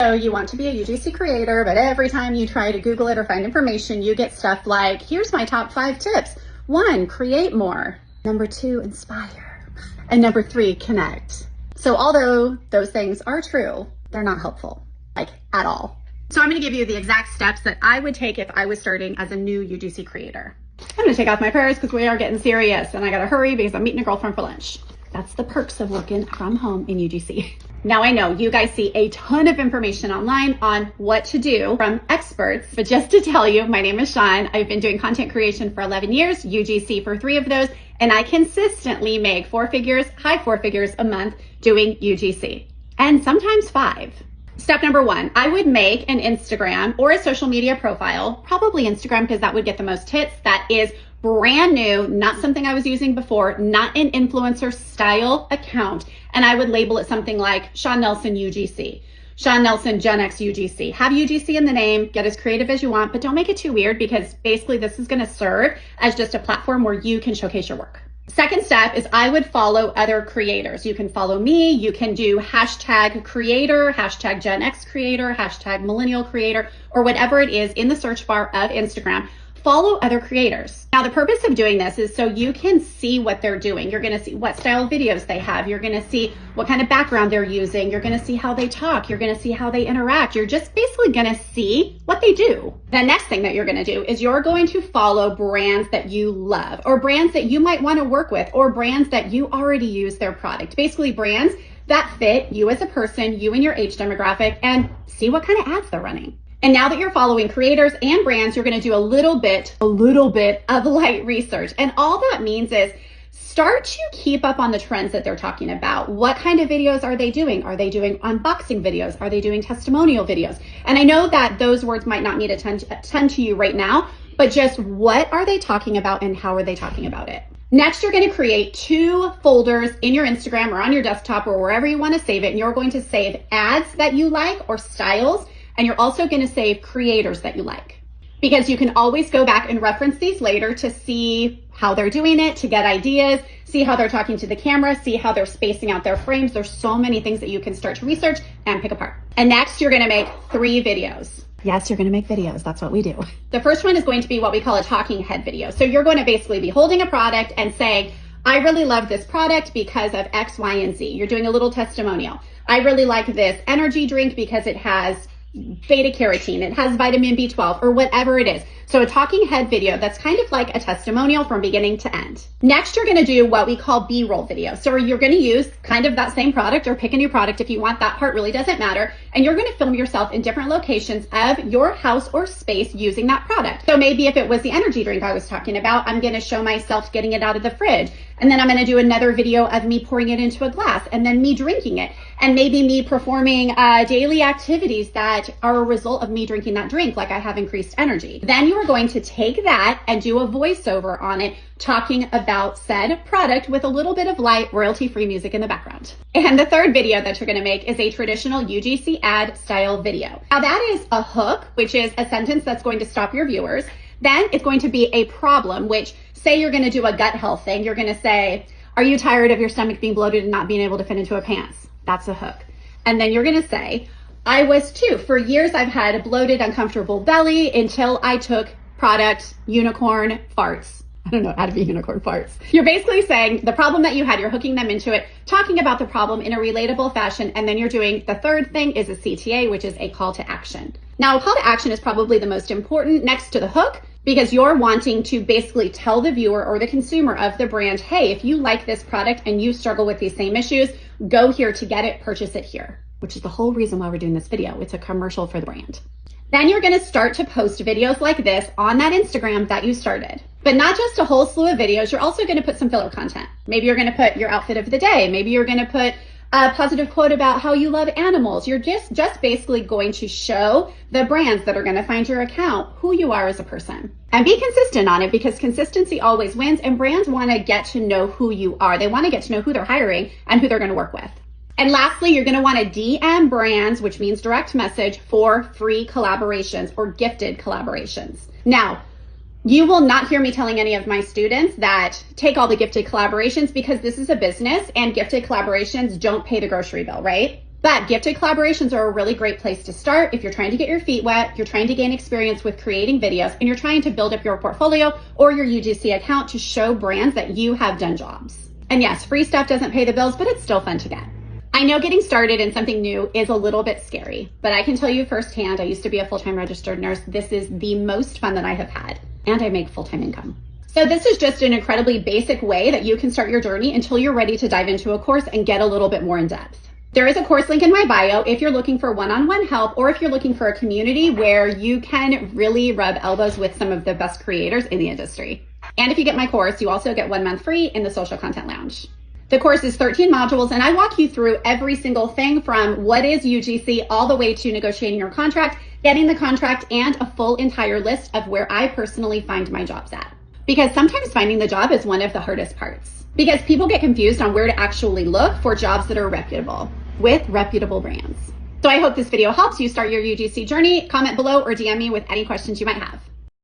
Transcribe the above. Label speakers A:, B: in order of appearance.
A: So you want to be a UGC creator, but every time you try to Google it or find information, you get stuff like, here's my top 5 tips. 1, create more. Number 2, inspire. And number 3, connect. So although those things are true, they're not helpful, like at all. So I'm gonna give you the exact steps that I would take if I was starting as a new UGC creator. I'm gonna take off my purse because we are getting serious and I gotta hurry because I'm meeting a girlfriend for lunch. That's the perks of working from home in UGC. Now I know you guys see a ton of information online on what to do from experts, but just to tell you, my name is Sean. I've been doing content creation for 11 years, UGC for 3 of those, and I consistently make 4 figures, high 4 figures a month doing UGC, and sometimes 5. Step number 1, I would make an Instagram or a social media profile, probably Instagram because that would get the most hits, that is brand new, not something I was using before, not an influencer style account. And I would label it something like Sean Nelson UGC, Sean Nelson Gen X UGC. Have UGC in the name, get as creative as you want, but don't make it too weird because basically this is gonna serve as just a platform where you can showcase your work. Second step is I would follow other creators. You can follow me, you can do hashtag creator, hashtag Gen X creator, hashtag millennial creator, or whatever it is in the search bar of Instagram. Follow other creators. Now, the purpose of doing this is so you can see what they're doing. You're gonna see what style videos they have. You're gonna see what kind of background they're using. You're gonna see how they talk. You're gonna see how they interact. You're just basically gonna see what they do. The next thing that you're gonna do is you're going to follow brands that you love or brands that you might wanna work with or brands that you already use their product. Basically brands that fit you as a person, you and your age demographic, and see what kind of ads they're running. And now that you're following creators and brands, you're gonna do a little bit of light research. And all that means is start to keep up on the trends that they're talking about. What kind of videos are they doing? Are they doing unboxing videos? Are they doing testimonial videos? And I know that those words might not mean a ton to you right now, but just what are they talking about and how are they talking about it? Next, you're gonna create 2 folders in your Instagram or on your desktop or wherever you wanna save it. And you're going to save ads that you like or styles. And you're also going to save creators that you like because you can always go back and reference these later to see how they're doing it, to get ideas, see how they're talking to the camera, see how they're spacing out their frames. There's so many things that you can start to research and pick apart. And next, you're going to make 3 videos. Yes, you're going to make videos. That's what we do. The first one is going to be what we call a talking head video. So you're going to basically be holding a product and saying, I really love this product because of X, Y, and Z. You're doing a little testimonial. I really like this energy drink because it has beta carotene, it has vitamin B12 or whatever it is. So a talking head video that's kind of like a testimonial from beginning to end. Next, you're gonna do what we call B-roll video. So you're gonna use kind of that same product or pick a new product if you want. That part really doesn't matter. And you're gonna film yourself in different locations of your house or space using that product. So maybe if it was the energy drink I was talking about, I'm gonna show myself getting it out of the fridge. And then I'm gonna do another video of me pouring it into a glass and then me drinking it. And maybe me performing daily activities that are a result of me drinking that drink, like I have increased energy. Then you are going to take that and do a voiceover on it, talking about said product with a little bit of light, royalty-free music in the background. And the third video that you're gonna make is a traditional UGC ad style video. Now that is a hook, which is a sentence that's going to stop your viewers. Then it's going to be a problem, which say you're gonna do a gut health thing. You're gonna say, are you tired of your stomach being bloated and not being able to fit into a pants? That's a hook. And then you're gonna say, I was too. For years, I've had a bloated, uncomfortable belly until I took product unicorn farts. I don't know how to be unicorn farts. You're basically saying the problem that you had, you're hooking them into it, talking about the problem in a relatable fashion. And then you're doing the third thing is a CTA, which is a call to action. Now, a call to action is probably the most important next to the hook because you're wanting to basically tell the viewer or the consumer of the brand, hey, if you like this product and you struggle with these same issues, go here to get it, purchase it here, which is the whole reason why we're doing this video. It's a commercial for the brand. Then you're gonna start to post videos like this on that Instagram that you started. But not just a whole slew of videos, you're also gonna put some filler content. Maybe you're gonna put your outfit of the day. Maybe you're gonna put a positive quote about how you love animals. You're just basically going to show the brands that are gonna find your account who you are as a person. And be consistent on it because consistency always wins and brands wanna get to know who you are. They wanna get to know who they're hiring and who they're gonna work with. And lastly, you're gonna wanna DM brands, which means direct message, for free collaborations or gifted collaborations. Now, you will not hear me telling any of my students that take all the gifted collaborations because this is a business and gifted collaborations don't pay the grocery bill, right? But gifted collaborations are a really great place to start if you're trying to get your feet wet, you're trying to gain experience with creating videos, and you're trying to build up your portfolio or your UGC account to show brands that you have done jobs. And yes, free stuff doesn't pay the bills, but it's still fun to get. I know getting started in something new is a little bit scary, but I can tell you firsthand, I used to be a full-time registered nurse. This is the most fun that I have had, and I make full-time income. So this is just an incredibly basic way that you can start your journey until you're ready to dive into a course and get a little bit more in depth. There is a course link in my bio if you're looking for one-on-one help or if you're looking for a community where you can really rub elbows with some of the best creators in the industry. And if you get my course, you also get 1 month free in the Social Content Lounge. The course is 13 modules, and I walk you through every single thing from what is UGC all the way to negotiating your contract, getting the contract, and a full entire list of where I personally find my jobs at. Because sometimes finding the job is one of the hardest parts. Because people get confused on where to actually look for jobs that are reputable, with reputable brands. So I hope this video helps you start your UGC journey. Comment below or DM me with any questions you might have.